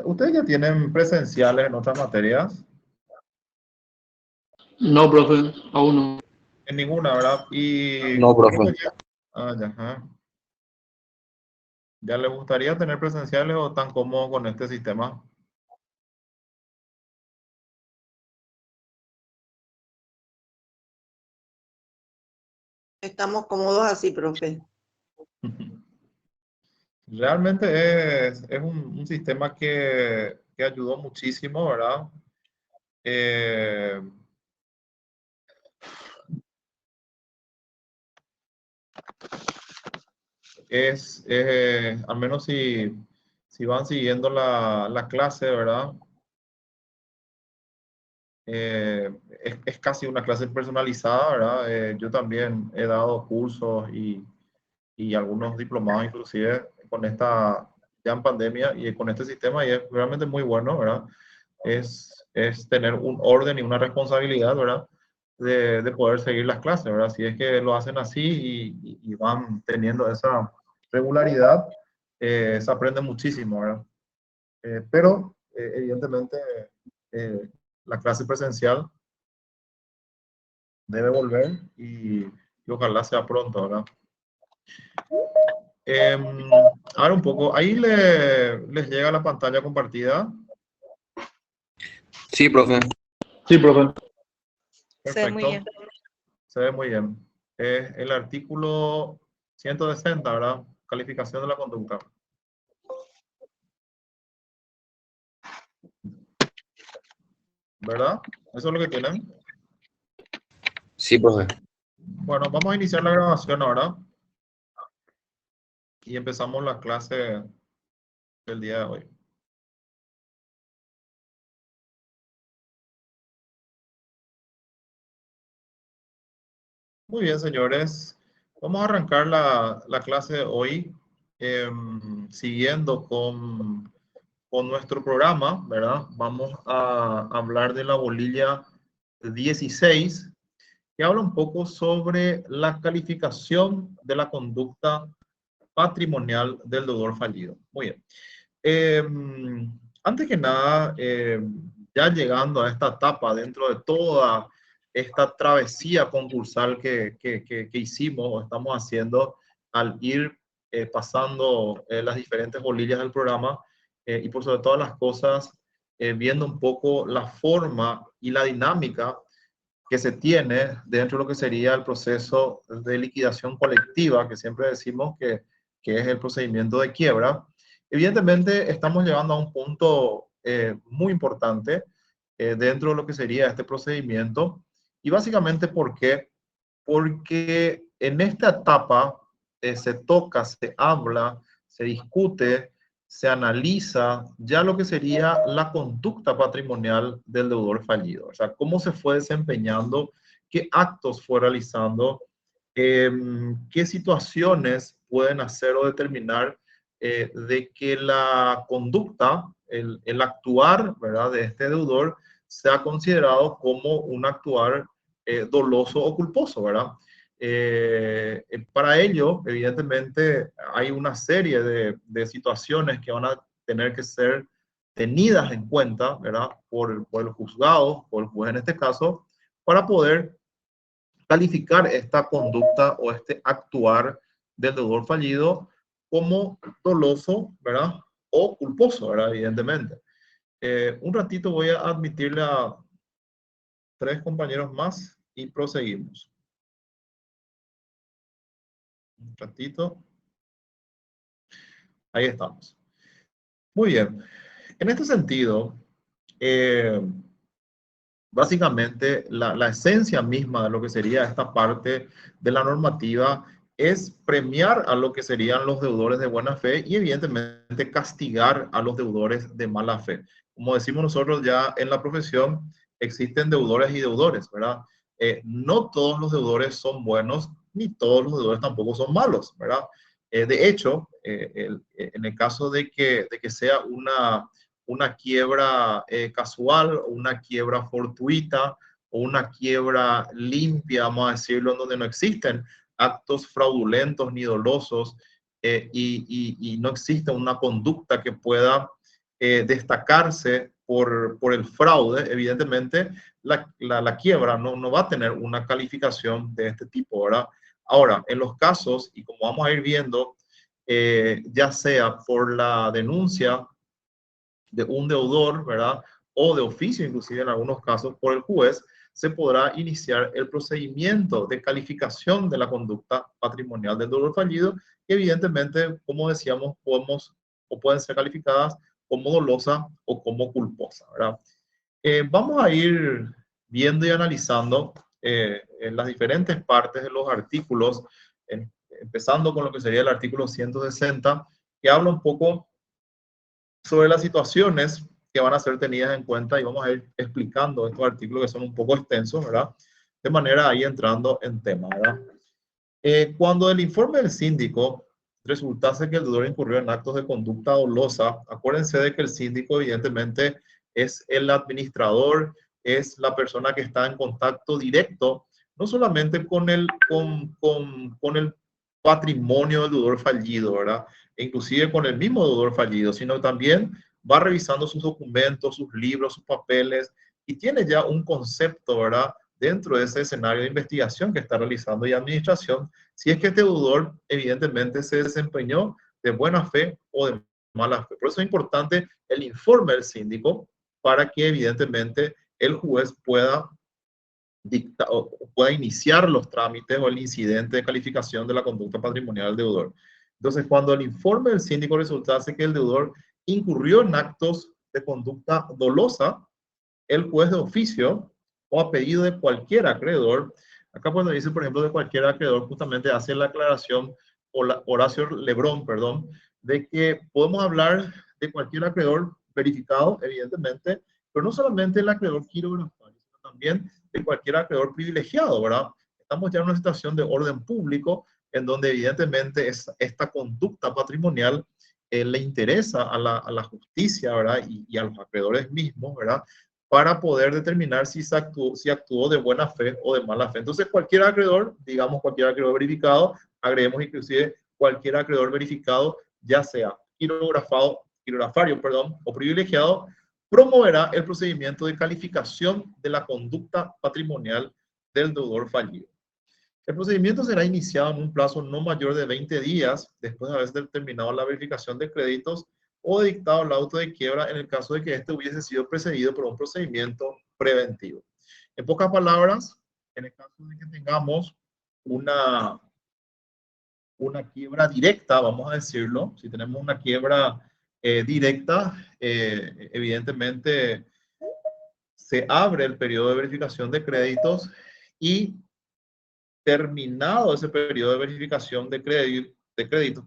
¿Ustedes ya tienen presenciales en otras materias? No, profe, aún no. En ninguna, ¿verdad? Y No, profe. ya, ajá. ¿Ya les gustaría tener presenciales o están cómodos con este sistema? Estamos cómodos así, profe. Realmente es un sistema que ayudó muchísimo, ¿verdad? Al menos si van siguiendo la clase, ¿verdad? Es casi una clase personalizada, ¿verdad? Yo también he dado cursos y algunos diplomados inclusive con esta, ya en pandemia y con este sistema y es realmente muy bueno, ¿verdad? Es tener un orden y una responsabilidad, ¿verdad? De poder seguir las clases, ¿verdad? Si es que lo hacen así y van teniendo esa regularidad, se aprende muchísimo, ¿verdad? Pero evidentemente eh, la clase presencial debe volver y ojalá sea pronto, ¿verdad? A ver un poco, ahí les llega la pantalla compartida. Sí, profe. Sí, profe. Se ve muy bien. Se ve muy bien. Es el artículo 160, ¿verdad? Calificación de la conducta. ¿Verdad? Eso es lo que tienen. Sí, profe. Bueno, vamos a iniciar la grabación ahora. Y empezamos la clase del día de hoy. Muy bien, señores. Vamos a arrancar la clase de hoy siguiendo con nuestro programa, ¿verdad? Vamos a hablar de la bolilla 16, que habla un poco sobre la calificación de la conducta patrimonial del deudor fallido. Muy bien. Antes que nada, ya llegando a esta etapa dentro de toda esta travesía concursal que hicimos o estamos haciendo al ir pasando las diferentes bolillas del programa y por sobre todas las cosas, viendo un poco la forma y la dinámica que se tiene dentro de lo que sería el proceso de liquidación colectiva, que siempre decimos que es el procedimiento de quiebra. Evidentemente, estamos llegando a un punto muy importante dentro de lo que sería este procedimiento. Y básicamente, ¿por qué? Porque en esta etapa se toca, se habla, se discute, se analiza ya lo que sería la conducta patrimonial del deudor fallido. O sea, cómo se fue desempeñando, qué actos fue realizando, qué situaciones pueden hacer o determinar de que la conducta, el actuar, ¿verdad?, de este deudor sea considerado como un actuar doloso o culposo, ¿verdad? Para ello, evidentemente, hay una serie de situaciones que van a tener que ser tenidas en cuenta, ¿verdad? Por el juzgado, por el juez en este caso, para poder calificar esta conducta o este actuar del deudor fallido como doloso, ¿verdad? O culposo, ¿verdad? Evidentemente. Un ratito voy a admitirle a 3 compañeros más y proseguimos. Un ratito. Ahí estamos. Muy bien. En este sentido, básicamente la esencia misma de lo que sería esta parte de la normativa es premiar a lo que serían los deudores de buena fe y evidentemente castigar a los deudores de mala fe. Como decimos nosotros ya en la profesión, existen deudores y deudores, ¿verdad? No todos los deudores son buenos, ni todos los deudores tampoco son malos, ¿verdad? De hecho, en el caso de que sea una quiebra casual, o una quiebra fortuita, o una quiebra limpia, vamos a decirlo, en donde no existen actos fraudulentos ni dolosos y no existe una conducta que pueda destacarse por el fraude, evidentemente la quiebra no va a tener una calificación de este tipo, ¿verdad? Ahora, en los casos, y como vamos a ir viendo, ya sea por la denuncia de un deudor, ¿verdad? O de oficio, inclusive en algunos casos por el juez, se podrá iniciar el procedimiento de calificación de la conducta patrimonial del deudor fallido, que evidentemente, como decíamos, podemos o pueden ser calificadas como dolosa o como culposa, ¿verdad? Vamos a ir viendo y analizando en las diferentes partes de los artículos, empezando con lo que sería el artículo 160, que habla un poco sobre las situaciones que van a ser tenidas en cuenta, y vamos a ir explicando estos artículos que son un poco extensos, ¿verdad? De manera ahí entrando en tema, ¿verdad? Cuando el informe del síndico resultase que el deudor incurrió en actos de conducta dolosa, acuérdense de que el síndico evidentemente es el administrador, es la persona que está en contacto directo, no solamente con el patrimonio del deudor fallido, ¿verdad? E inclusive con el mismo deudor fallido, sino también va revisando sus documentos, sus libros, sus papeles, y tiene ya un concepto, ¿verdad?, dentro de ese escenario de investigación que está realizando y administración, si es que este deudor evidentemente se desempeñó de buena fe o de mala fe. Por eso es importante el informe del síndico, para que evidentemente el juez pueda iniciar los trámites o el incidente de calificación de la conducta patrimonial del deudor. Entonces, cuando el informe del síndico resultase que el deudor incurrió en actos de conducta dolosa, el juez de oficio o a pedido de cualquier acreedor, acá cuando dice, por ejemplo, de cualquier acreedor, justamente hace la aclaración, Horacio Lebrón, perdón, de que podemos hablar de cualquier acreedor verificado, evidentemente, pero no solamente el acreedor quirografario, sino también de cualquier acreedor privilegiado, ¿verdad? Estamos ya en una situación de orden público en donde evidentemente esta conducta patrimonial le interesa a la justicia, ¿verdad? Y a los acreedores mismos, ¿verdad?, para poder determinar si actuó de buena fe o de mala fe. Entonces, cualquier acreedor, digamos cualquier acreedor verificado, agreguemos inclusive cualquier acreedor verificado, ya sea quirografario, o privilegiado, promoverá el procedimiento de calificación de la conducta patrimonial del deudor fallido. El procedimiento será iniciado en un plazo no mayor de 20 días después de haberse terminado la verificación de créditos o dictado el auto de quiebra en el caso de que este hubiese sido precedido por un procedimiento preventivo. En pocas palabras, en el caso de que tengamos una quiebra directa, vamos a decirlo, si tenemos una quiebra directa, evidentemente se abre el periodo de verificación de créditos y terminado ese periodo de verificación de créditos,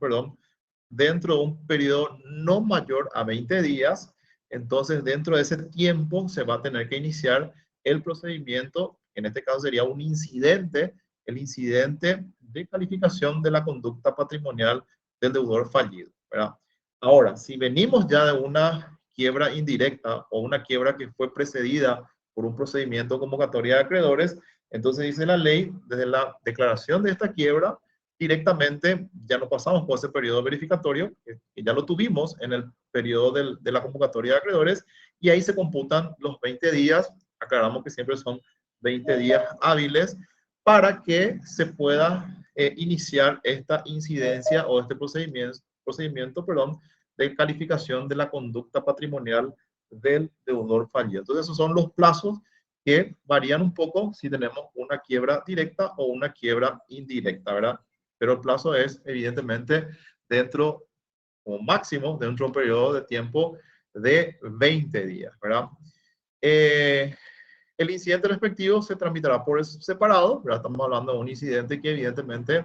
dentro de un periodo no mayor a 20 días, entonces dentro de ese tiempo se va a tener que iniciar el procedimiento, en este caso sería un incidente, el incidente de calificación de la conducta patrimonial del deudor fallido, ¿verdad? Ahora, si venimos ya de una quiebra indirecta o una quiebra que fue precedida por un procedimiento de convocatoria de acreedores, entonces dice la ley, desde la declaración de esta quiebra, directamente ya no pasamos por ese periodo verificatorio, que ya lo tuvimos en el periodo de la convocatoria de acreedores, y ahí se computan los 20 días, aclaramos que siempre son 20 días hábiles, para que se pueda iniciar esta incidencia o este procedimiento de calificación de la conducta patrimonial del deudor fallido. Entonces, esos son los plazos que varían un poco si tenemos una quiebra directa o una quiebra indirecta, ¿verdad? Pero el plazo es, evidentemente, dentro, como máximo, dentro de un periodo de tiempo de 20 días, ¿verdad? El incidente respectivo se tramitará por separado, ¿verdad? Estamos hablando de un incidente que evidentemente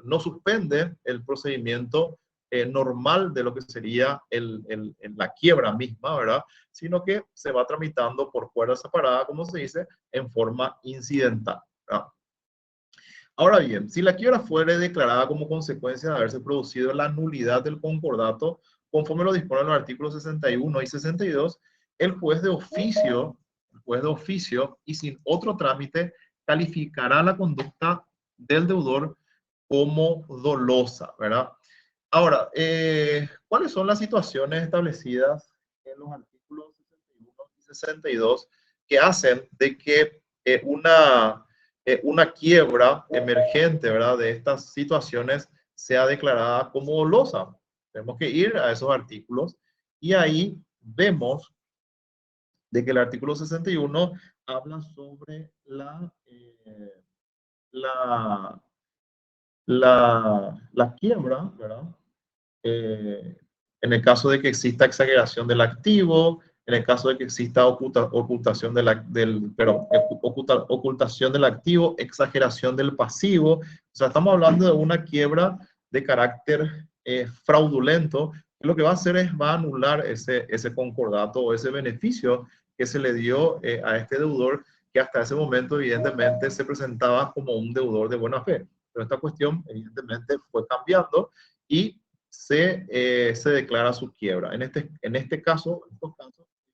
no suspende el procedimiento normal de lo que sería la quiebra misma, ¿verdad? Sino que se va tramitando por cuerda separada, como se dice, en forma incidental, ¿verdad? Ahora bien, si la quiebra fuere declarada como consecuencia de haberse producido la nulidad del concordato, conforme lo disponen los artículos 61 y 62, el juez de oficio y sin otro trámite calificará la conducta del deudor como dolosa, ¿verdad? Ahora, ¿cuáles son las situaciones establecidas en los artículos 61 y 62 que hacen de que una quiebra emergente, ¿verdad?, de estas situaciones sea declarada como dolosa? Tenemos que ir a esos artículos y ahí vemos de que el artículo 61 habla sobre la quiebra, ¿verdad? En el caso de que exista exageración del activo, en el caso de que exista ocultación ocultación del activo, exageración del pasivo. O sea, estamos hablando de una quiebra de carácter fraudulento. Lo que va a hacer es va a anular ese concordato o ese beneficio que se le dio a este deudor, que hasta ese momento evidentemente se presentaba como un deudor de buena fe. Pero esta cuestión evidentemente fue cambiando y se declara su quiebra. En estos casos,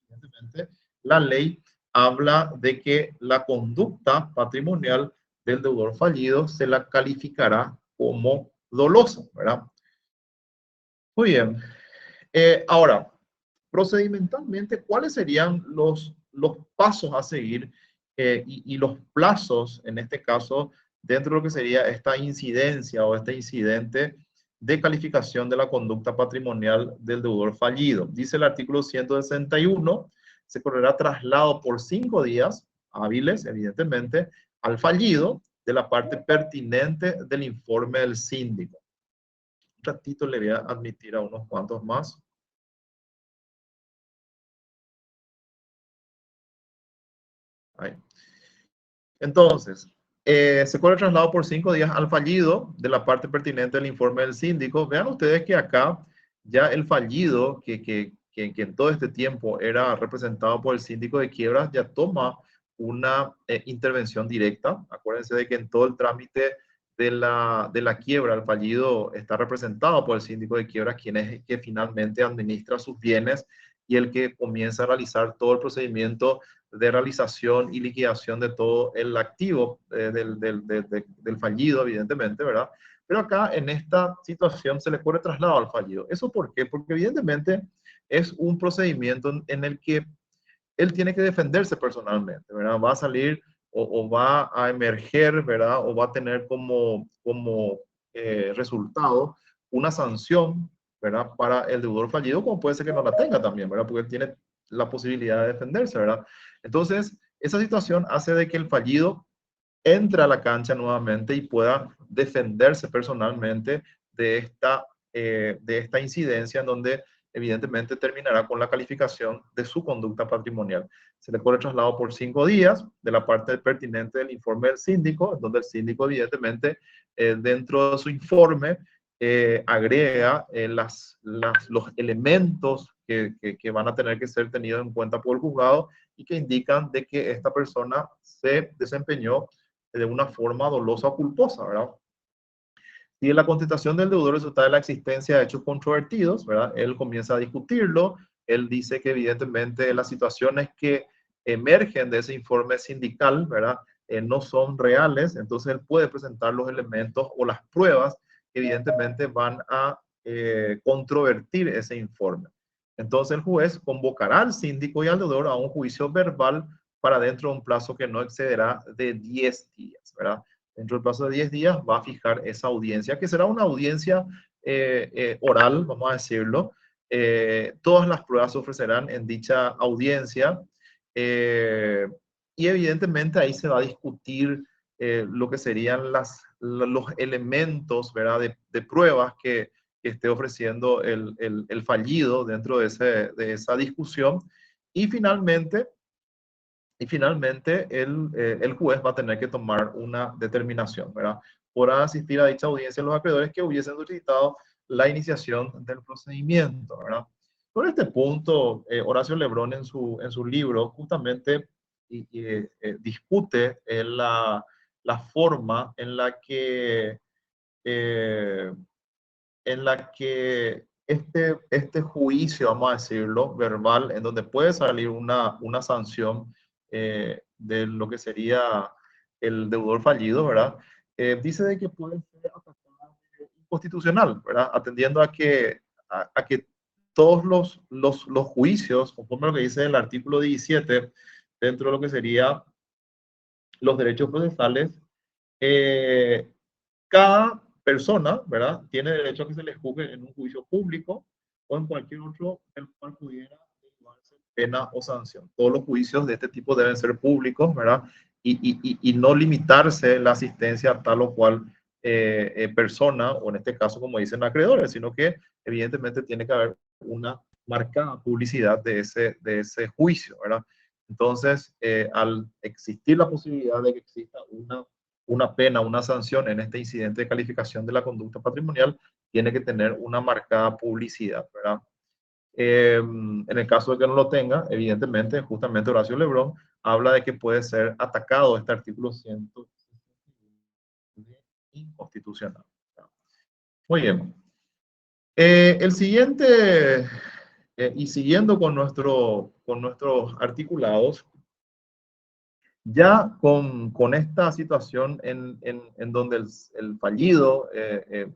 evidentemente, la ley habla de que la conducta patrimonial del deudor fallido se la calificará como dolosa, ¿verdad? Muy bien. Ahora, procedimentalmente, ¿cuáles serían los pasos a seguir y los plazos, en este caso, dentro de lo que sería esta incidencia o este incidente de calificación de la conducta patrimonial del deudor fallido? Dice el artículo 161, se correrá traslado por 5 días hábiles, evidentemente, al fallido de la parte pertinente del informe del síndico. Un ratito le voy a admitir a unos cuantos más. Ahí. Entonces, se corre el traslado por 5 días al fallido de la parte pertinente del informe del síndico. Vean ustedes que acá ya el fallido, que en todo este tiempo era representado por el síndico de quiebras, ya toma una intervención directa. Acuérdense de que en todo el trámite de la quiebra, el fallido está representado por el síndico de quiebras, quien es el que finalmente administra sus bienes y el que comienza a realizar todo el procedimiento de realización y liquidación de todo el activo del fallido, evidentemente, ¿verdad? Pero acá en esta situación se le corre traslado al fallido. ¿Eso por qué? Porque evidentemente es un procedimiento en el que él tiene que defenderse personalmente, ¿verdad? Va a salir o va a emerger, ¿verdad? O va a tener como resultado una sanción, ¿verdad? Para el deudor fallido, como puede ser que no la tenga también, ¿verdad? Porque él tiene la posibilidad de defenderse, ¿verdad? Entonces, esa situación hace de que el fallido entre a la cancha nuevamente y pueda defenderse personalmente de esta incidencia en donde evidentemente terminará con la calificación de su conducta patrimonial. Se le corre traslado por 5 días de la parte pertinente del informe del síndico, donde el síndico evidentemente dentro de su informe agrega los elementos que van a tener que ser tenidos en cuenta por el juzgado y que indican de que esta persona se desempeñó de una forma dolosa o culposa, ¿verdad? Si en la contestación del deudor resulta de la existencia de hechos controvertidos, ¿verdad? Él comienza a discutirlo, él dice que evidentemente las situaciones que emergen de ese informe sindical, ¿verdad? No son reales, entonces él puede presentar los elementos o las pruebas que evidentemente van a controvertir ese informe. Entonces el juez convocará al síndico y al deudor a un juicio verbal para dentro de un plazo que no excederá de 10 días, ¿verdad? Dentro del plazo de 10 días va a fijar esa audiencia, que será una audiencia oral, vamos a decirlo. Todas las pruebas se ofrecerán en dicha audiencia y evidentemente ahí se va a discutir lo que serían los elementos, ¿verdad? De pruebas que esté ofreciendo el fallido dentro de esa discusión y finalmente el juez va a tener que tomar una determinación, ¿verdad? Podrán asistir a dicha audiencia los acreedores que hubiesen solicitado la iniciación del procedimiento, ¿verdad? Por este punto, Horacio Lebrón en su libro justamente discute la forma en la que este juicio, vamos a decirlo, verbal, en donde puede salir una sanción de lo que sería el deudor fallido, ¿verdad? Dice de que puede ser atacado inconstitucional, ¿verdad? Atendiendo a que todos los juicios, conforme a lo que dice el artículo 17, dentro de lo que sería los derechos procesales, cada persona, ¿verdad?, tiene derecho a que se le juzgue en un juicio público o en cualquier otro el cual pudiera derivarse pena o sanción. Todos los juicios de este tipo deben ser públicos, ¿verdad? Y no limitarse la asistencia a tal o cual persona, o en este caso, como dicen acreedores, sino que evidentemente tiene que haber una marcada publicidad de ese juicio, ¿verdad? Entonces, al existir la posibilidad de que exista una pena, una sanción en este incidente de calificación de la conducta patrimonial, tiene que tener una marcada publicidad, ¿verdad? En el caso de que no lo tenga, evidentemente, justamente Horacio Lebrón habla de que puede ser atacado este artículo 100 de inconstitucional. Muy bien. El siguiente, y siguiendo con nuestros articulados, ya con esta situación en donde el fallido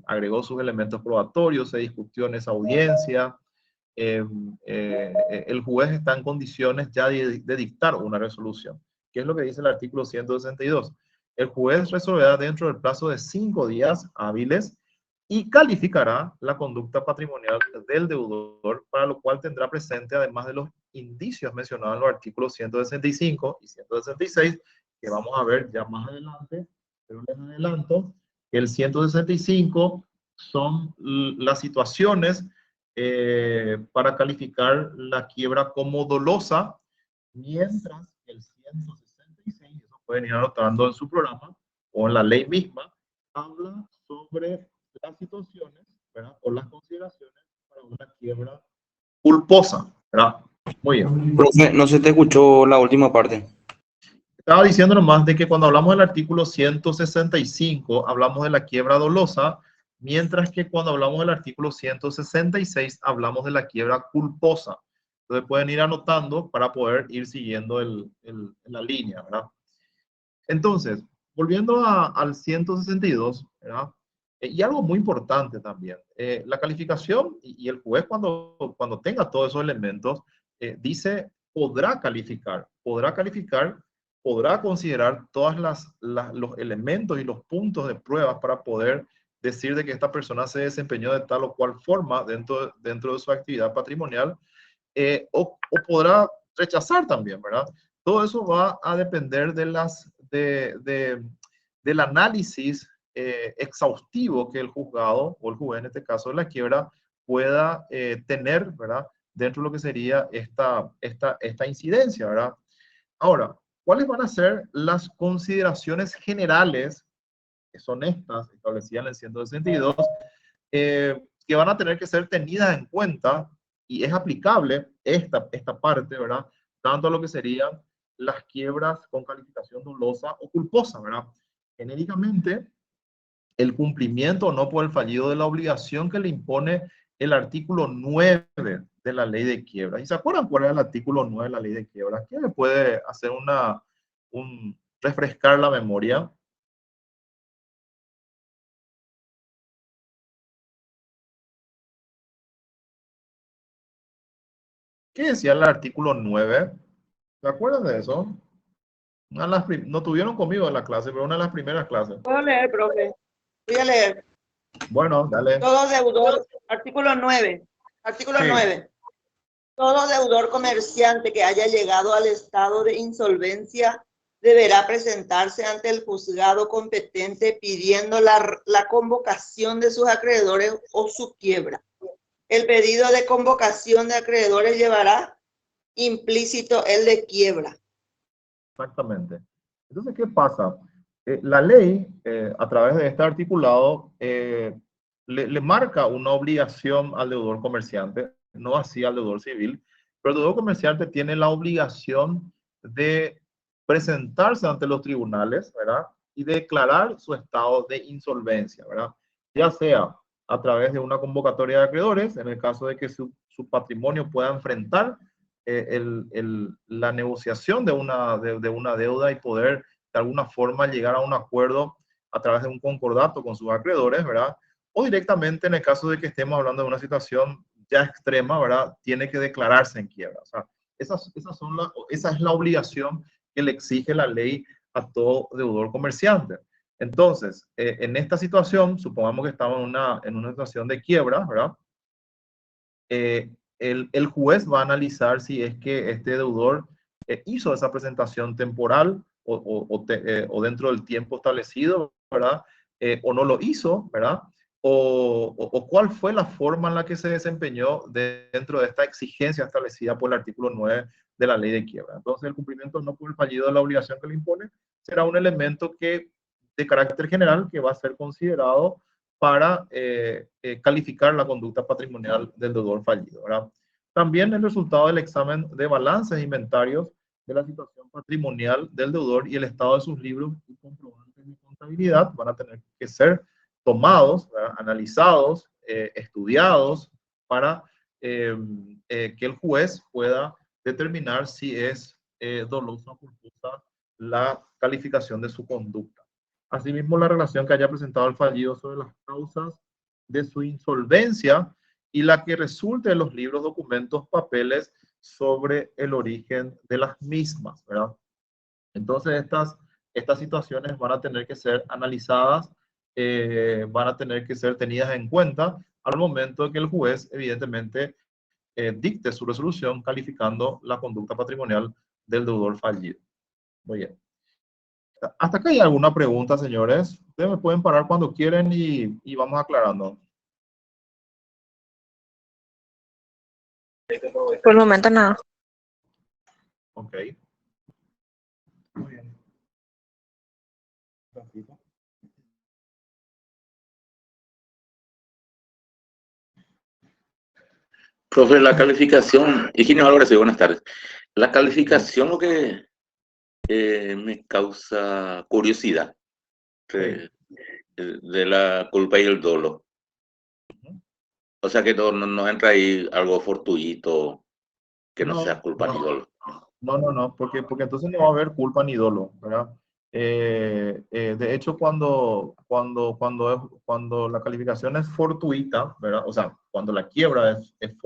agregó sus elementos probatorios, se discutió en esa audiencia, el juez está en condiciones ya de dictar una resolución. ¿Qué es lo que dice el artículo 162? El juez resolverá dentro del plazo de 5 días hábiles y calificará la conducta patrimonial del deudor, para lo cual tendrá presente, además de los indicios mencionados en los artículos 165 y 166, que vamos a ver ya más adelante, pero les adelanto que el 165 son las situaciones para calificar la quiebra como dolosa, mientras el 166, eso pueden ir anotando en su programa o en la ley misma, habla sobre las situaciones, ¿verdad?, o las consideraciones para una quiebra culposa, ¿verdad? Muy bien. Profe, no se te escuchó la última parte. Estaba diciendo nomás de que cuando hablamos del artículo 165 hablamos de la quiebra dolosa, mientras que cuando hablamos del artículo 166 hablamos de la quiebra culposa. Entonces pueden ir anotando para poder ir siguiendo la línea, ¿verdad? Entonces, volviendo al 162, ¿verdad? Y algo muy importante también, la calificación y el juez cuando tenga todos esos elementos, dice podrá calificar, podrá considerar todos los elementos y los puntos de pruebas para poder decir de que esta persona se desempeñó de tal o cual forma dentro de su actividad patrimonial, o podrá rechazar también, ¿verdad? Todo eso va a depender del análisis exhaustivo que el juzgado, o el juez en este caso de la quiebra, pueda tener, ¿verdad?, dentro de lo que sería esta incidencia, ¿verdad? Ahora, ¿cuáles van a ser las consideraciones generales, que son estas, establecidas en el 162, que van a tener que ser tenidas en cuenta, y es aplicable esta parte, ¿verdad?, tanto a lo que serían las quiebras con calificación dolosa o culposa, ¿verdad? Genéricamente, el cumplimiento o no por el fallido de la obligación que le impone el artículo 9 de la ley de quiebras. ¿Y se acuerdan cuál es el artículo 9 de la ley de quiebras? ¿Quién me puede hacer refrescar la memoria? ¿Qué decía el artículo 9? ¿Se acuerdan de eso? No tuvieron conmigo en la clase, pero una de las primeras clases. Puedo leer, profe. Voy a leer. Bueno, dale. Todo deudor, artículo 9. Artículo Sí. 9. Todo deudor comerciante que haya llegado al estado de insolvencia deberá presentarse ante el juzgado competente pidiendo la convocación de sus acreedores o su quiebra. El pedido de convocación de acreedores llevará implícito el de quiebra. Exactamente. Entonces, ¿qué pasa? La ley, a través de este articulado, le marca una obligación al deudor comerciante, no así al deudor civil, pero el deudor comerciante tiene la obligación de presentarse ante los tribunales, ¿verdad?, y declarar su estado de insolvencia, ¿verdad?, ya sea a través de una convocatoria de acreedores, en el caso de que su patrimonio pueda enfrentar la negociación de una deuda y poder de alguna forma llegar a un acuerdo a través de un concordato con sus acreedores, ¿verdad?, o directamente en el caso de que estemos hablando de una situación ya extrema, ¿verdad? Tiene que declararse en quiebra. O sea, esa es la obligación que le exige la ley a todo deudor comerciante. Entonces, en esta situación, supongamos que estamos en una situación de quiebra, ¿verdad? El juez va a analizar si es que este deudor hizo esa presentación temporal o dentro del tiempo establecido, ¿verdad? O no lo hizo, ¿verdad? O cuál fue la forma en la que se desempeñó dentro de esta exigencia establecida por el artículo 9 de la ley de quiebra. Entonces, el cumplimiento no por el fallido de la obligación que le impone será un elemento de carácter general que va a ser considerado para calificar la conducta patrimonial del deudor fallido, ¿verdad? También el resultado del examen de balances e inventarios de la situación patrimonial del deudor y el estado de sus libros y comprobantes de contabilidad van a tener que ser tomados, ¿verdad? Analizados, estudiados para que el juez pueda determinar si es dolosa o culposa la calificación de su conducta. Asimismo, la relación que haya presentado el fallido sobre las causas de su insolvencia y la que resulte de los libros, documentos, papeles sobre el origen de las mismas, ¿verdad? Entonces, estas situaciones van a tener que ser analizadas, van a tener que ser tenidas en cuenta al momento de que el juez, evidentemente, dicte su resolución calificando la conducta patrimonial del deudor fallido. Muy bien. Hasta acá hay alguna pregunta, señores. Ustedes me pueden parar cuando quieren y vamos aclarando. Por el momento nada. Ok. Muy bien. Profe, la calificación, Higinio Álvarez, buenas tardes. La calificación lo que me causa curiosidad de la culpa y el dolo. O sea que no entra ahí algo fortuito que no sea culpa ni dolo. No, porque entonces no va a haber culpa ni dolo, ¿verdad? De hecho, cuando la calificación es fortuita, ¿verdad? O sea, cuando la quiebra es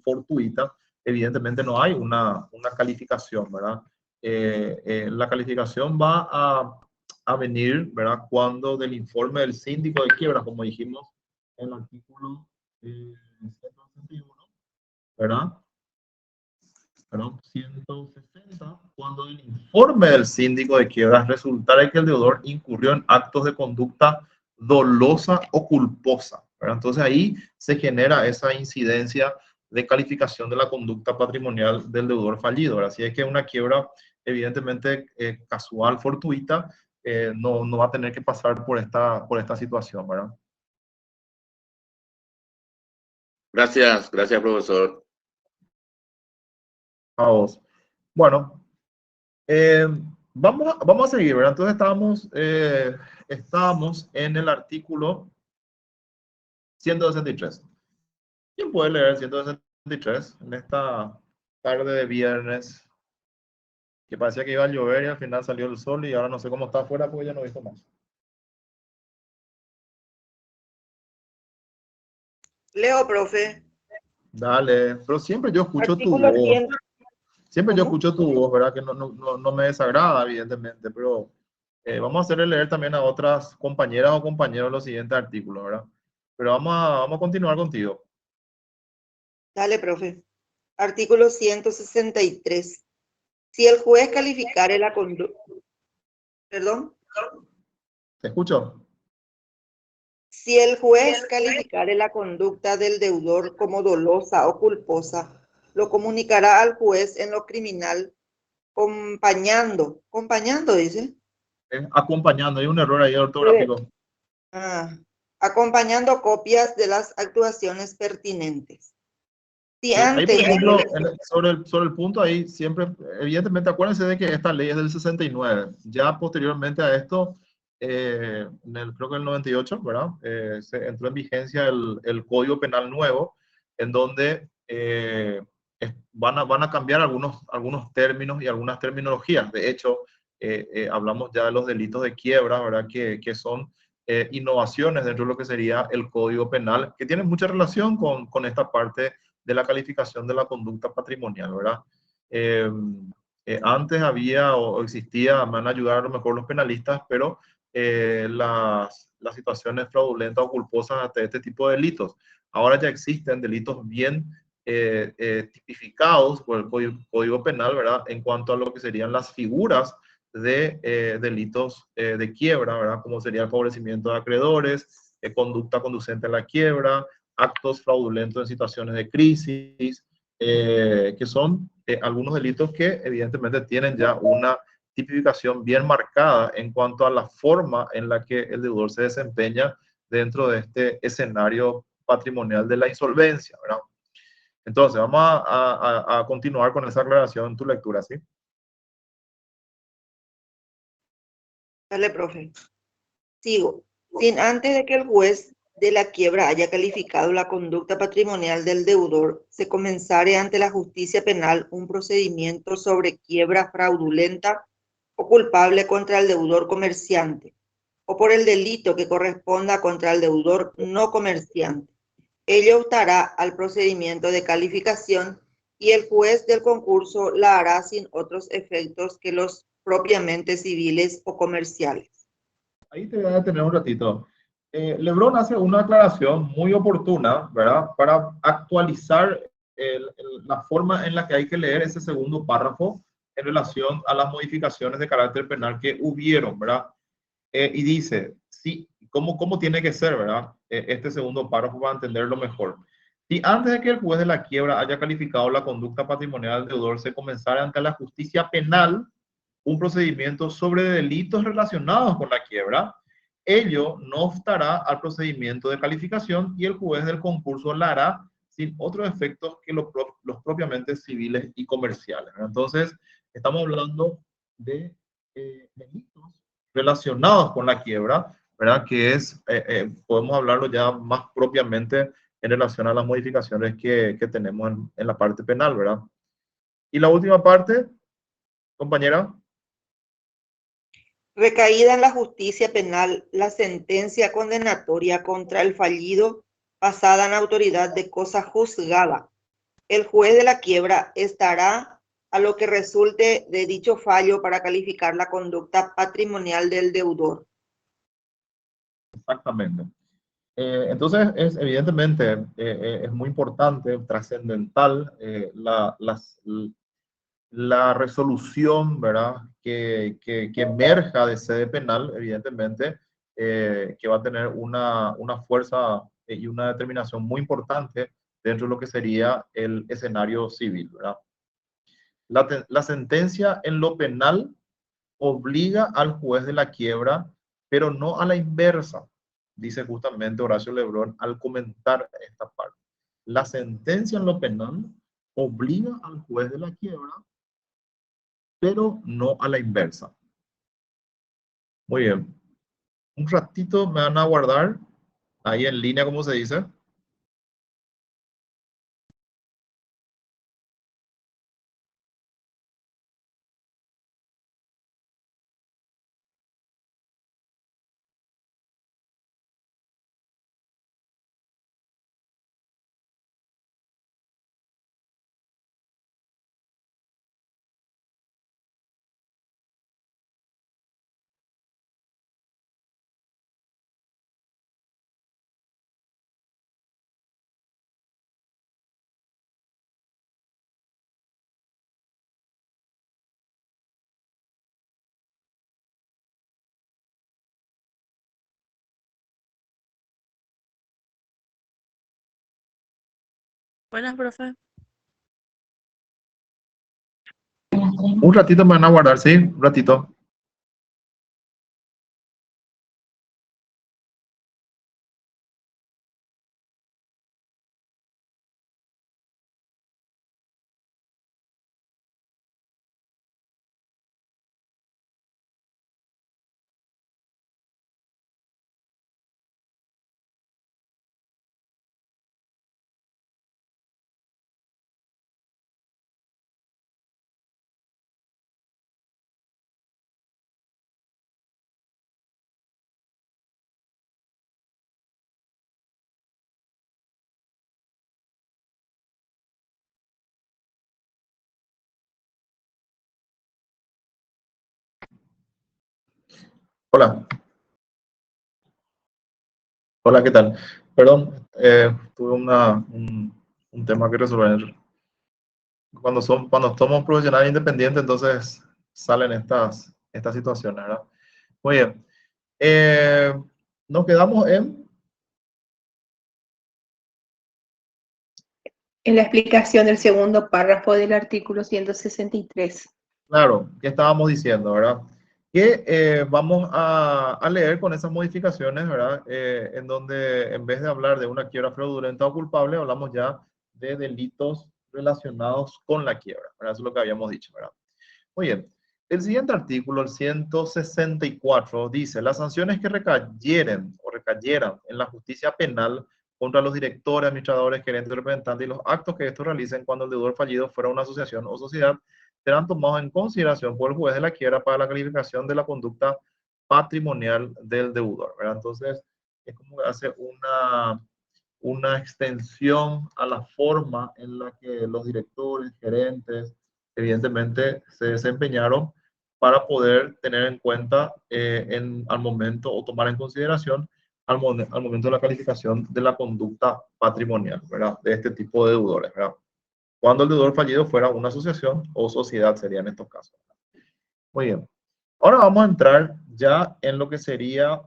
fortuita, evidentemente no hay una calificación, ¿verdad? La calificación va a venir, ¿verdad? Cuando del informe del síndico de quiebra, como dijimos en el artículo 161, ¿verdad? Perdón, 160, cuando el informe del síndico de quiebras resultara que el deudor incurrió en actos de conducta dolosa o culposa, ¿verdad? Entonces ahí se genera esa incidencia de calificación de la conducta patrimonial del deudor fallido, ¿verdad? Si es que una quiebra evidentemente casual, fortuita, no va a tener que pasar por esta situación, ¿verdad? Gracias, profesor. A vos. Bueno, vamos a seguir, ¿verdad? Entonces estábamos en el artículo 163. ¿Quién puede leer el 163 en esta tarde de viernes? Que parecía que iba a llover y al final salió el sol y ahora no sé cómo está afuera porque ya no he visto más. Leo, profe. Dale, pero siempre yo escucho tu Artículo voz. 100. Siempre yo ¿Cómo? escucho tu voz, ¿verdad? Que no me desagrada, evidentemente, pero vamos a hacerle leer también a otras compañeras o compañeros los siguientes artículos, ¿verdad? Pero vamos a continuar contigo. Dale, profe. Artículo 163. Si el juez calificare la conducta... ¿Perdón? ¿Te escucho? Si el juez calificare la conducta del deudor como dolosa o culposa, lo comunicará al juez en lo criminal acompañando, dice. Acompañando, hay un error ahí ortográfico. Acompañando copias de las actuaciones pertinentes. Si Sí, ahí, por antes... ejemplo, sobre el punto ahí, siempre, evidentemente, acuérdense de que esta ley es del 69. Ya posteriormente a esto, creo que en el 98, ¿verdad? Se entró en vigencia el Código Penal nuevo, en donde van a cambiar algunos términos y algunas terminologías. De hecho, hablamos ya de los delitos de quiebra, ¿verdad? Que son innovaciones dentro de lo que sería el Código Penal, que tiene mucha relación con esta parte de la calificación de la conducta patrimonial, ¿verdad? Eh, Antes había o existía, me van a ayudar a lo mejor los penalistas, pero las situaciones fraudulentas o culposas de este tipo de delitos. Ahora ya existen delitos bien tipificados por el Código Penal, ¿verdad? En cuanto a lo que serían las figuras de delitos de quiebra, ¿verdad? Como sería el favorecimiento de acreedores, conducta conducente a la quiebra, actos fraudulentos en situaciones de crisis, que son algunos delitos que evidentemente tienen ya una tipificación bien marcada en cuanto a la forma en la que el deudor se desempeña dentro de este escenario patrimonial de la insolvencia, ¿verdad? Entonces, vamos a continuar con esa aclaración en tu lectura, ¿sí? Dale, profe. Sigo. Sin antes de que el juez de la quiebra haya calificado la conducta patrimonial del deudor, se comenzare ante la justicia penal un procedimiento sobre quiebra fraudulenta o culpable contra el deudor comerciante, o por el delito que corresponda contra el deudor no comerciante. Ello optará al procedimiento de calificación y el juez del concurso la hará sin otros efectos que los propiamente civiles o comerciales. Ahí te voy a detener un ratito. Lebron hace una aclaración muy oportuna, ¿verdad? Para actualizar la forma en la que hay que leer ese segundo párrafo en relación a las modificaciones de carácter penal que hubieron, ¿verdad? Y dice, sí, ¿cómo tiene que ser, verdad? Este segundo párrafo para entenderlo mejor. Si antes de que el juez de la quiebra haya calificado la conducta patrimonial del deudor, se comenzara ante la justicia penal un procedimiento sobre delitos relacionados con la quiebra, ello no obstará al procedimiento de calificación y el juez del concurso la hará sin otros efectos que los propiamente civiles y comerciales. Entonces, estamos hablando de delitos relacionados con la quiebra, ¿verdad? Que es, podemos hablarlo ya más propiamente en relación a las modificaciones que tenemos en la parte penal, ¿verdad? Y la última parte, compañera. Recaída en la justicia penal la sentencia condenatoria contra el fallido pasada en autoridad de cosa juzgada. El juez de la quiebra estará a lo que resulte de dicho fallo para calificar la conducta patrimonial del deudor. Exactamente. Entonces, evidentemente, es muy importante, trascendental, la resolución, ¿verdad? Que emerja de sede penal, evidentemente, que va a tener una fuerza y una determinación muy importante dentro de lo que sería el escenario civil, ¿verdad? La sentencia en lo penal obliga al juez de la quiebra, pero no a la inversa, dice justamente Horacio Lebrón al comentar esta parte. La sentencia en lo penal obliga al juez de la quiebra, pero no a la inversa. Muy bien. Un ratito me van a guardar ahí en línea, como se dice. Buenas, profe. Un ratito me van a guardar, sí, un ratito. Hola. Hola, ¿qué tal? Perdón, tuve un tema que resolver. Cuando somos profesionales independientes, entonces salen estas situaciones, ¿verdad? Muy bien. Nos quedamos En la explicación del segundo párrafo del artículo 163. claro, ¿qué estábamos diciendo, verdad? Que vamos a leer con esas modificaciones, ¿verdad? En donde en vez de hablar de una quiebra fraudulenta o culpable, hablamos ya de delitos relacionados con la quiebra, ¿verdad? Eso es lo que habíamos dicho, ¿verdad? Muy bien. El siguiente artículo, el 164, dice, las sanciones que recayeran en la justicia penal contra los directores, administradores, gerentes, representantes y los actos que estos realicen cuando el deudor fallido fuera una asociación o sociedad serán tomados en consideración por el juez de la quiebra para la calificación de la conducta patrimonial del deudor, ¿verdad? Entonces, es como que hace una extensión a la forma en la que los directores, gerentes, evidentemente se desempeñaron para poder tener en cuenta al momento o tomar en consideración al momento de la calificación de la conducta patrimonial, ¿verdad? De este tipo de deudores, ¿verdad? Cuando el deudor fallido fuera una asociación o sociedad sería en estos casos. Muy bien. Ahora vamos a entrar ya en lo que sería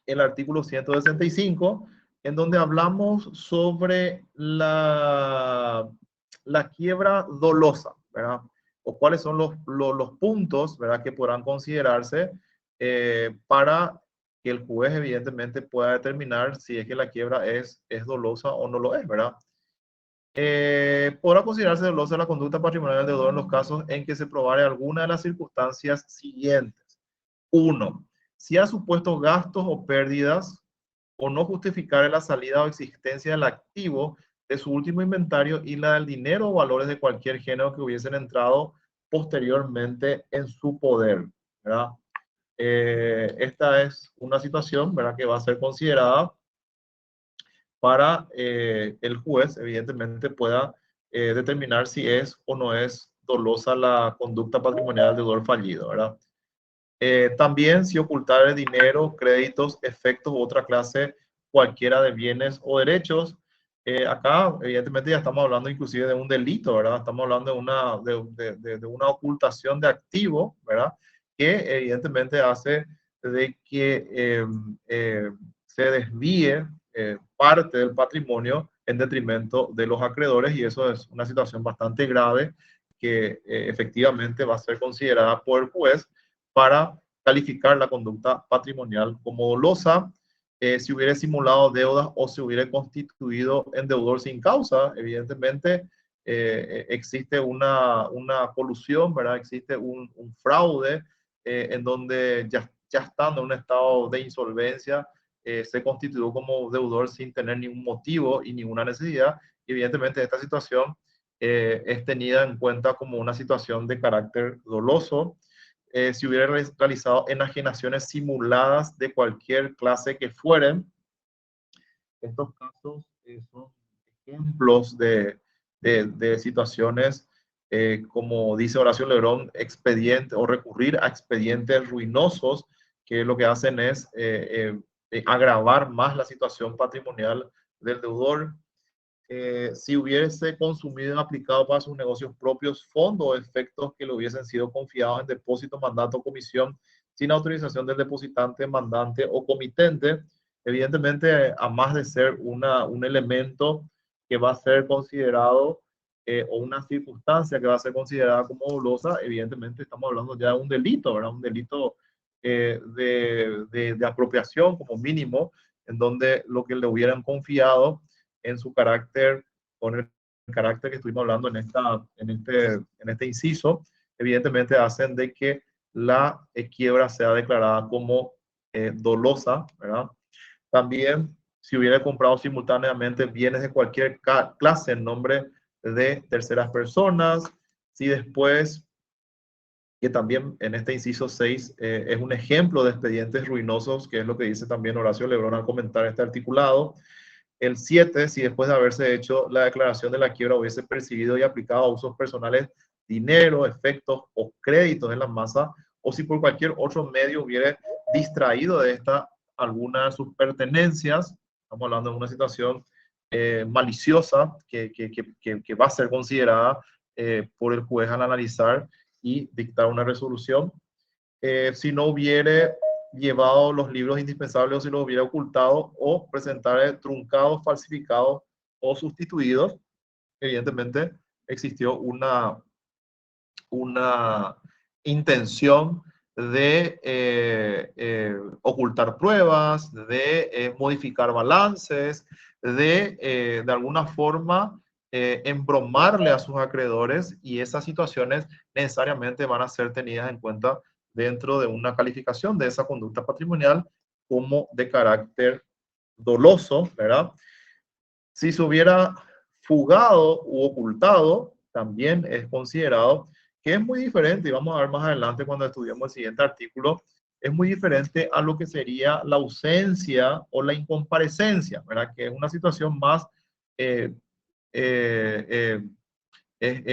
el artículo 165, en donde hablamos sobre la quiebra dolosa, ¿verdad? O cuáles son los puntos, ¿verdad?, que podrán considerarse para que el juez evidentemente pueda determinar si es que la quiebra es dolosa o no lo es, ¿verdad? Podrá considerarse dolosa la conducta patrimonial del deudor en los casos en que se probare alguna de las circunstancias siguientes. 1. Si ha supuesto gastos o pérdidas o no justificar la salida o existencia del activo de su último inventario y la del dinero o valores de cualquier género que hubiesen entrado posteriormente en su poder, ¿verdad? Esta es una situación, ¿verdad?, que va a ser considerada para el juez, evidentemente, pueda determinar si es o no es dolosa la conducta patrimonial del deudor fallido, ¿verdad? También si ocultar dinero, créditos, efectos u otra clase cualquiera de bienes o derechos. Acá, evidentemente, ya estamos hablando inclusive de un delito, ¿verdad? Estamos hablando de una ocultación de activo, ¿verdad? Que evidentemente hace de que se desvíe parte del patrimonio en detrimento de los acreedores, y eso es una situación bastante grave que efectivamente va a ser considerada por el juez para calificar la conducta patrimonial como dolosa. Si hubiera simulado deudas o se hubiera constituido en deudor sin causa, evidentemente existe una colusión, ¿verdad? Existe un fraude en donde ya estando en un estado de insolvencia, se constituyó como deudor sin tener ningún motivo y ninguna necesidad. Y evidentemente esta situación es tenida en cuenta como una situación de carácter doloso. Si hubiera realizado enajenaciones simuladas de cualquier clase que fueren. Estos casos son ejemplos de situaciones, como dice Horacio Lebrón, expediente o recurrir a expedientes ruinosos, que lo que hacen es agravar más la situación patrimonial del deudor. Si hubiese consumido y aplicado para sus negocios propios fondos o efectos que le hubiesen sido confiados en depósito, mandato o comisión sin autorización del depositante, mandante o comitente, evidentemente, a más de ser un elemento que va a ser considerado o una circunstancia que va a ser considerada como dolosa, evidentemente estamos hablando ya de un delito, ¿verdad? Un delito de apropiación como mínimo, en donde lo que le hubieran confiado en su carácter, con el carácter que estuvimos hablando en este inciso, evidentemente hacen de que la quiebra sea declarada como dolosa, ¿verdad? También, si hubiera comprado simultáneamente bienes de cualquier clase en nombre de terceras personas, si después, que también en este inciso 6 es un ejemplo de expedientes ruinosos, que es lo que dice también Horacio Lebrón al comentar este articulado. El 7, si después de haberse hecho la declaración de la quiebra hubiese percibido y aplicado a usos personales dinero, efectos o créditos en la masa o si por cualquier otro medio hubiera distraído de esta alguna de sus pertenencias. Estamos hablando de una situación maliciosa que va a ser considerada por el juez al analizar y dictar una resolución. Si no hubiera llevado los libros indispensables o si los hubiera ocultado o presentar truncados, falsificados o sustituidos, evidentemente existió una intención de ocultar pruebas, de modificar balances, de alguna forma embromarle a sus acreedores, y esas situaciones necesariamente van a ser tenidas en cuenta dentro de una calificación de esa conducta patrimonial como de carácter doloso, ¿verdad? Si se hubiera fugado u ocultado, también es considerado, que es muy diferente, y vamos a ver más adelante cuando estudiemos el siguiente artículo, es muy diferente a lo que sería la ausencia o la incomparecencia, ¿verdad? Que es una situación más, es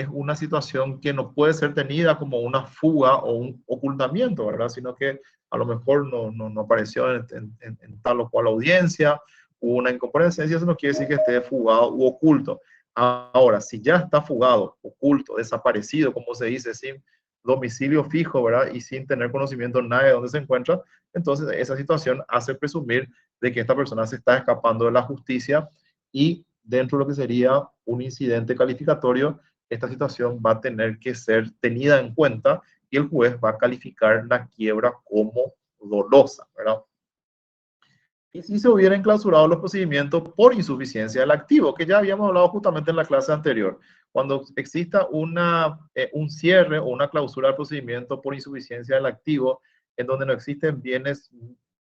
una situación que no puede ser tenida como una fuga o un ocultamiento, ¿verdad? Sino que a lo mejor no apareció en tal o cual audiencia, hubo una incomparecencia, eso no quiere decir que esté fugado u oculto. Ahora, si ya está fugado, oculto, desaparecido, como se dice, sin domicilio fijo, ¿verdad? Y sin tener conocimiento nadie de dónde se encuentra, entonces esa situación hace presumir de que esta persona se está escapando de la justicia, y dentro de lo que sería un incidente calificatorio, esta situación va a tener que ser tenida en cuenta y el juez va a calificar la quiebra como dolosa, ¿verdad? Y si se hubieran clausurado los procedimientos por insuficiencia del activo, que ya habíamos hablado justamente en la clase anterior, cuando exista un cierre o una clausura del procedimiento por insuficiencia del activo, en donde no existen bienes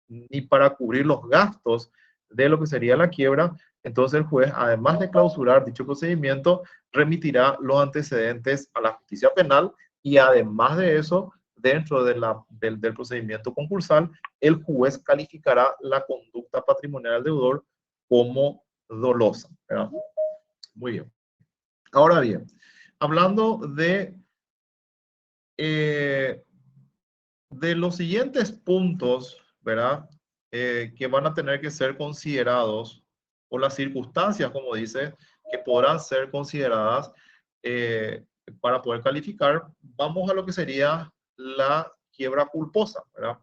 ni para cubrir los gastos de lo que sería la quiebra, entonces el juez, además de clausurar dicho procedimiento, remitirá los antecedentes a la justicia penal, y además de eso, dentro del procedimiento concursal, el juez calificará la conducta patrimonial del deudor como dolosa, ¿verdad? Muy bien. Ahora bien, hablando de los siguientes puntos, ¿verdad? Que van a tener que ser considerados, o las circunstancias, como dice, que podrán ser consideradas para poder calificar, vamos a lo que sería la quiebra culposa, ¿verdad?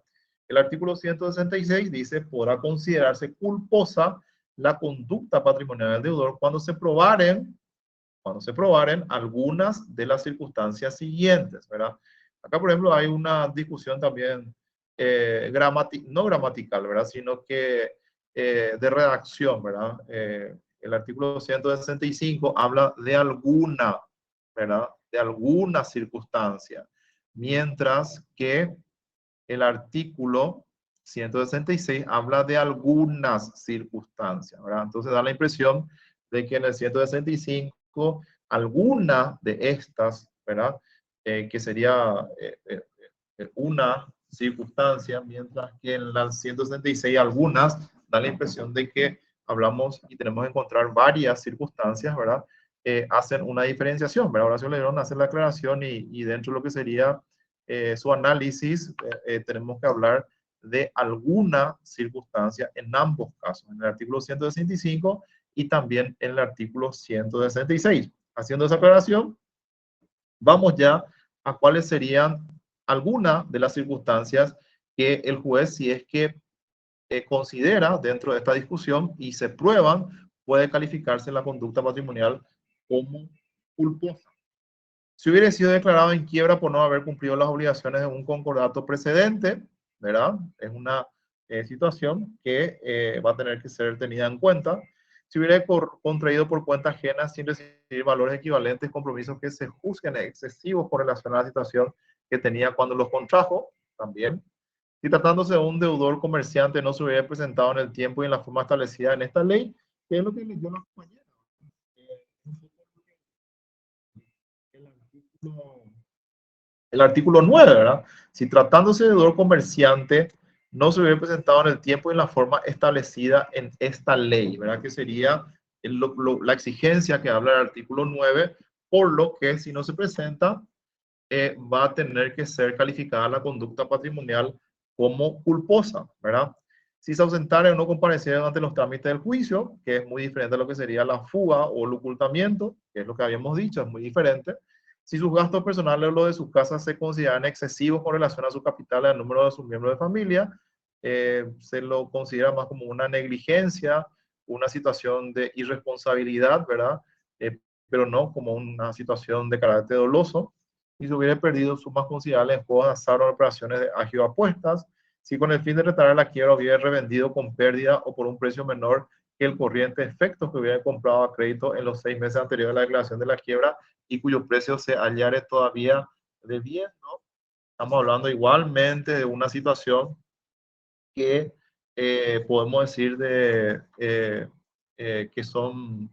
El artículo 166 dice, podrá considerarse culposa la conducta patrimonial del deudor cuando se probaren algunas de las circunstancias siguientes, ¿verdad? Acá, por ejemplo, hay una discusión también no gramatical, ¿verdad? Sino que de redacción, ¿verdad? El artículo 165 habla de alguna, ¿verdad? De alguna circunstancia, mientras que el artículo 166 habla de algunas circunstancias, ¿verdad? Entonces da la impresión de que en el 165 alguna de estas, ¿verdad? Que sería una circunstancia, mientras que en la 166 algunas, da la impresión de que hablamos y tenemos que encontrar varias circunstancias, ¿verdad? Hacen una diferenciación, ¿verdad? Horacio Legrón hace la aclaración y dentro de lo que sería su análisis, tenemos que hablar de alguna circunstancia en ambos casos, en el artículo 165 y también en el artículo 166. Haciendo esa aclaración, vamos ya a cuáles serían algunas de las circunstancias que el juez, si es que considera dentro de esta discusión y se prueban, puede calificarse la conducta patrimonial como culposa. Si hubiera sido declarado en quiebra por no haber cumplido las obligaciones de un concordato precedente, ¿verdad? Es una situación que va a tener que ser tenida en cuenta. Si hubiera contraído por cuenta ajena sin recibir valores equivalentes, compromisos que se juzguen excesivos con relación a la situación que tenía cuando los contrajo, también. Si tratándose de un deudor comerciante no se hubiera presentado en el tiempo y en la forma establecida en esta ley, que es lo que leyó la compañera. El artículo 9, ¿verdad? Si tratándose de deudor comerciante no se hubiera presentado en el tiempo y en la forma establecida en esta ley, ¿verdad? Que sería la exigencia que habla el artículo 9, por lo que si no se presenta va a tener que ser calificada la conducta patrimonial como culposa, ¿verdad? Si se ausentara o no compareciera ante los trámites del juicio, que es muy diferente a lo que sería la fuga o el ocultamiento, que es lo que habíamos dicho, es muy diferente. Si sus gastos personales o los de su casa se consideran excesivos con relación a su capital y al número de sus miembros de familia, se lo considera más como una negligencia, una situación de irresponsabilidad, ¿verdad? Pero no como una situación de carácter doloso. Si se hubiera perdido sumas considerables en juegos de azar o operaciones de agio apuestas, si con el fin de retirar la quiebra hubiera revendido con pérdida o por un precio menor que el corriente efectos que hubiera comprado a crédito en los 6 meses anteriores a la declaración de la quiebra y cuyo precio se hallare todavía debiendo, estamos hablando igualmente de una situación que podemos decir que son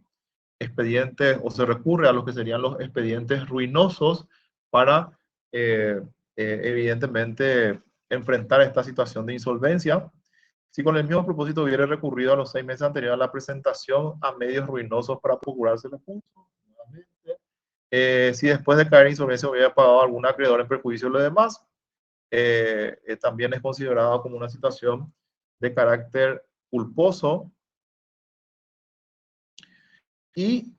expedientes o se recurre a lo que serían los expedientes ruinosos para evidentemente enfrentar esta situación de insolvencia. Si con el mismo propósito hubiera recurrido a los 6 meses anteriores a la presentación a medios ruinosos para procurarse los puntos, si después de caer en insolvencia hubiera pagado algún acreedor en perjuicio de los demás, también es considerado como una situación de carácter culposo. Y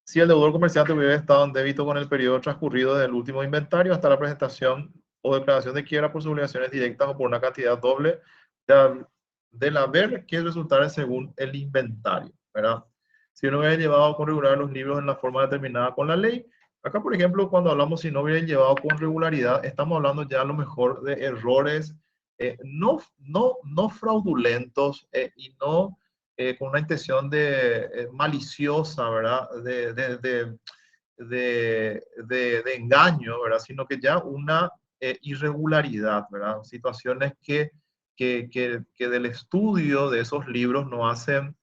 si el deudor comerciante hubiera estado en débito con el periodo transcurrido del último inventario hasta la presentación o declaración de quiebra por sus obligaciones directas o por una cantidad doble del haber que resultara según el inventario, ¿verdad? Si no hubiera llevado con regularidad los libros en la forma determinada con la ley. Acá, por ejemplo, cuando hablamos si no hubieran llevado con regularidad, estamos hablando ya a lo mejor de errores no fraudulentos y no con una intención de maliciosa, ¿verdad? De engaño, ¿verdad? Sino que ya una irregularidad, ¿verdad? Situaciones que del estudio de esos libros no hacen,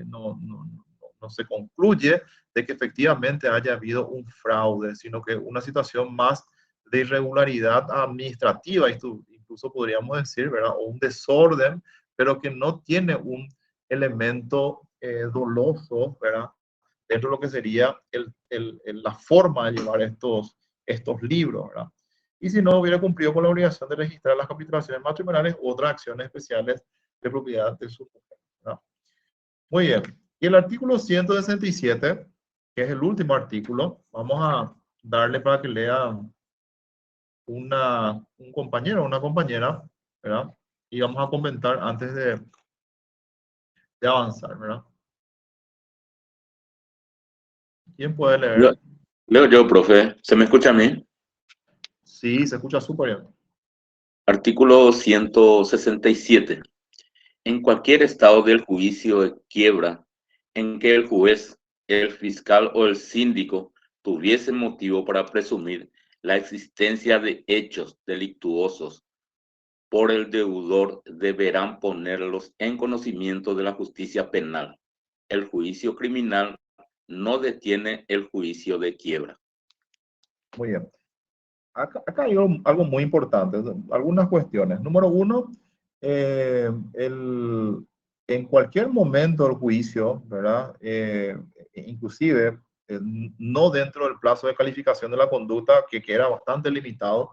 no se concluye de que efectivamente haya habido un fraude, sino que una situación más de irregularidad administrativa, incluso podríamos decir, ¿verdad? O un desorden, pero que no tiene un elemento doloso, ¿verdad? Dentro de lo que sería la forma de llevar estos libros, ¿verdad? Y si no hubiera cumplido con la obligación de registrar las capitulaciones matrimoniales u otras acciones especiales de propiedad de su mujer, ¿verdad? Muy bien. Y el artículo 167, que es el último artículo, vamos a darle para que lea un compañero o una compañera, ¿verdad? Y vamos a comentar antes de avanzar, ¿verdad? ¿Quién puede leer? Leo yo, profe. ¿Se me escucha a mí? Sí, se escucha súper bien. Artículo 167. En cualquier estado del juicio de quiebra en que el juez, el fiscal o el síndico tuviesen motivo para presumir la existencia de hechos delictuosos por el deudor, deberán ponerlos en conocimiento de la justicia penal. El juicio criminal no detiene el juicio de quiebra. Muy bien. Acá hay algo muy importante, algunas cuestiones. Número uno, en cualquier momento del juicio, ¿verdad? Inclusive, no dentro del plazo de calificación de la conducta, que era bastante limitado,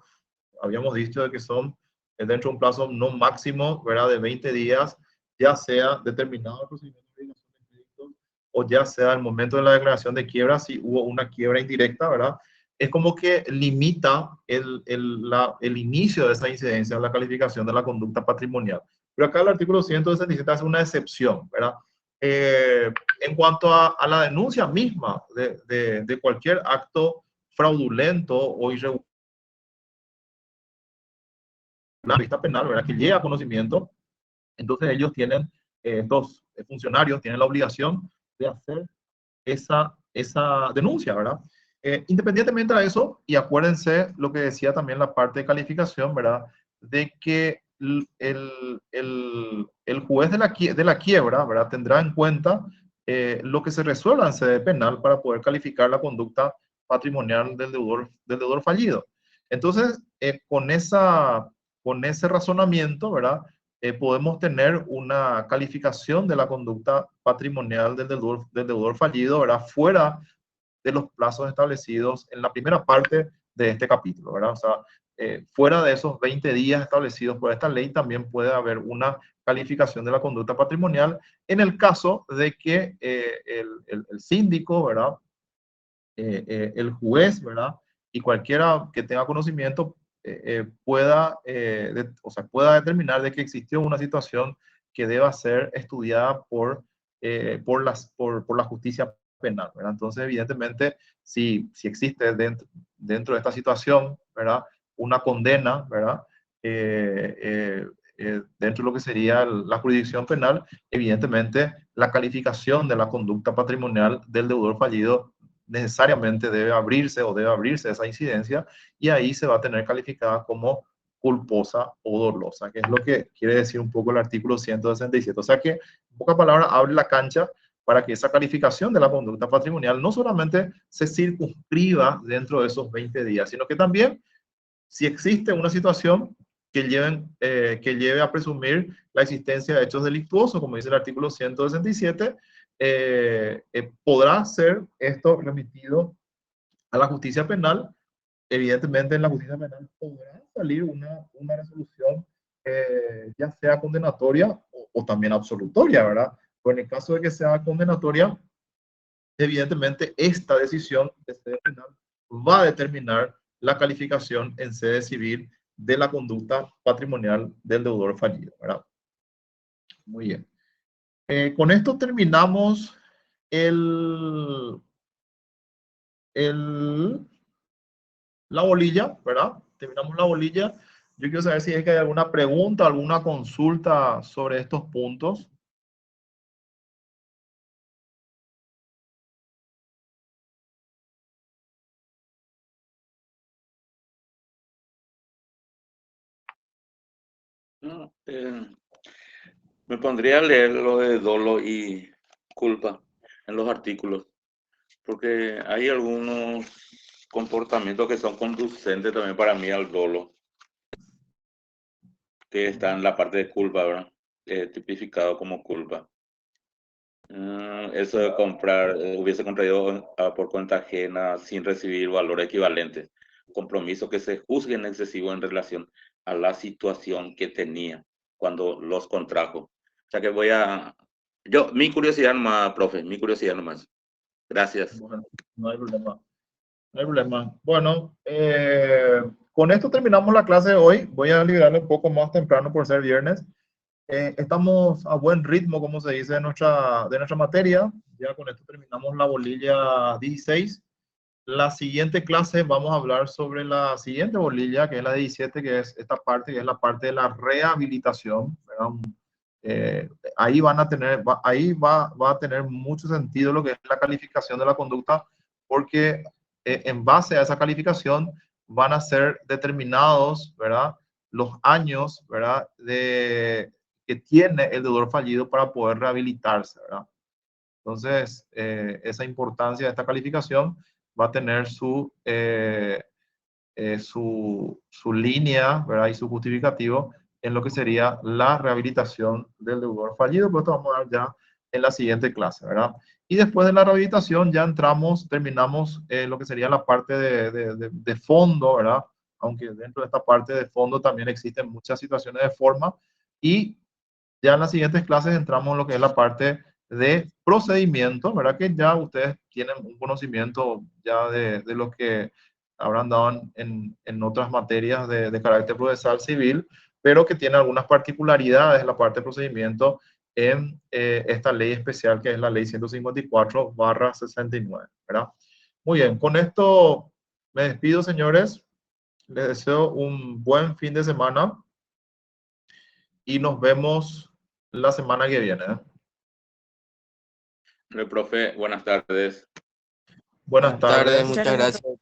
habíamos dicho de que son dentro de un plazo no máximo, ¿verdad? De 20 días, ya sea determinado el procedimiento de declaración de créditos o ya sea el momento de la declaración de quiebra, si hubo una quiebra indirecta, ¿verdad? Es como que limita el inicio de esa incidencia en la calificación de la conducta patrimonial. Pero acá el artículo 167 hace una excepción, ¿verdad? En cuanto a la denuncia misma de cualquier acto fraudulento o irregular, la vista penal, ¿verdad? Que llega a conocimiento, entonces ellos tienen, estos funcionarios tienen la obligación de hacer esa denuncia, ¿verdad? Independientemente de eso, y acuérdense lo que decía también la parte de calificación, ¿verdad? De que el juez de la quiebra, ¿verdad? Tendrá en cuenta lo que se resuelva en sede penal para poder calificar la conducta patrimonial del deudor fallido. Entonces, con ese razonamiento, ¿verdad? Podemos tener una calificación de la conducta patrimonial del deudor fallido, ¿verdad? Fuera de los plazos establecidos en la primera parte de este capítulo, ¿verdad? O sea, fuera de esos 20 días establecidos por esta ley, también puede haber una calificación de la conducta patrimonial en el caso de que el síndico, ¿verdad? El juez, ¿verdad? Y cualquiera que tenga conocimiento pueda determinar de que existió una situación que deba ser estudiada por la justicia penal, ¿verdad? Entonces, evidentemente, si existe dentro de esta situación, ¿verdad? Una condena, ¿verdad? Dentro de lo que sería la jurisdicción penal, evidentemente la calificación de la conducta patrimonial del deudor fallido necesariamente debe abrirse esa incidencia, y ahí se va a tener calificada como culposa o dolosa, que es lo que quiere decir un poco el artículo 167. O sea que, en pocas palabras, abre la cancha para que esa calificación de la conducta patrimonial no solamente se circunscriba dentro de esos 20 días, sino que también, si existe una situación que lleve a presumir la existencia de hechos delictuosos, como dice el artículo 167, podrá ser esto remitido a la justicia penal. Evidentemente, en la justicia penal podrá salir una resolución, ya sea condenatoria o también absolutoria, ¿verdad? Pero en el caso de que sea condenatoria, evidentemente esta decisión de sede penal va a determinar la calificación en sede civil de la conducta patrimonial del deudor fallido, ¿verdad? Muy bien. Con esto terminamos la bolilla, ¿verdad? Terminamos la bolilla. Yo quiero saber si es que hay alguna pregunta, alguna consulta sobre estos puntos. No, me pondría a leer lo de dolo y culpa en los artículos, porque hay algunos comportamientos que son conducentes también para mí al dolo, que está en la parte de culpa, ¿verdad? Tipificado como culpa. Eso de comprar, hubiese contraído por cuenta ajena sin recibir valor equivalente. Compromisos que se juzguen excesivos en relación a la situación que tenía cuando los contrajo. O sea que mi curiosidad nomás, profe, mi curiosidad nomás. Gracias. Bueno, no hay problema. No hay problema. Bueno, con esto terminamos la clase de hoy. Voy a liberarle un poco más temprano por ser viernes. Estamos a buen ritmo, como se dice, de nuestra materia. Ya con esto terminamos la bolilla 16. La siguiente clase vamos a hablar sobre la siguiente bolilla, que es la 17, que es esta parte, que es la parte de la rehabilitación, ¿verdad? Ahí va a tener mucho sentido lo que es la calificación de la conducta, porque en base a esa calificación van a ser determinados, ¿verdad?, los años, ¿verdad?, que tiene el deudor fallido para poder rehabilitarse, ¿verdad? Entonces, esa importancia de esta calificación va a tener su línea, ¿verdad?, y su justificativo en lo que sería la rehabilitación del deudor fallido, pero esto vamos a ver ya en la siguiente clase, ¿verdad? Y después de la rehabilitación ya terminamos lo que sería la parte de fondo, ¿verdad? Aunque dentro de esta parte de fondo también existen muchas situaciones de forma, y ya en las siguientes clases entramos en lo que es la parte de procedimiento, ¿verdad? Que ya ustedes tienen un conocimiento ya de lo que habrán dado en otras materias de carácter procesal civil, pero que tiene algunas particularidades en la parte de procedimiento en esta ley especial, que es la ley 154/69, ¿verdad? Muy bien, con esto me despido, señores. Les deseo un buen fin de semana y nos vemos la semana que viene. Profe, buenas tardes. Buenas tardes. Muchas gracias.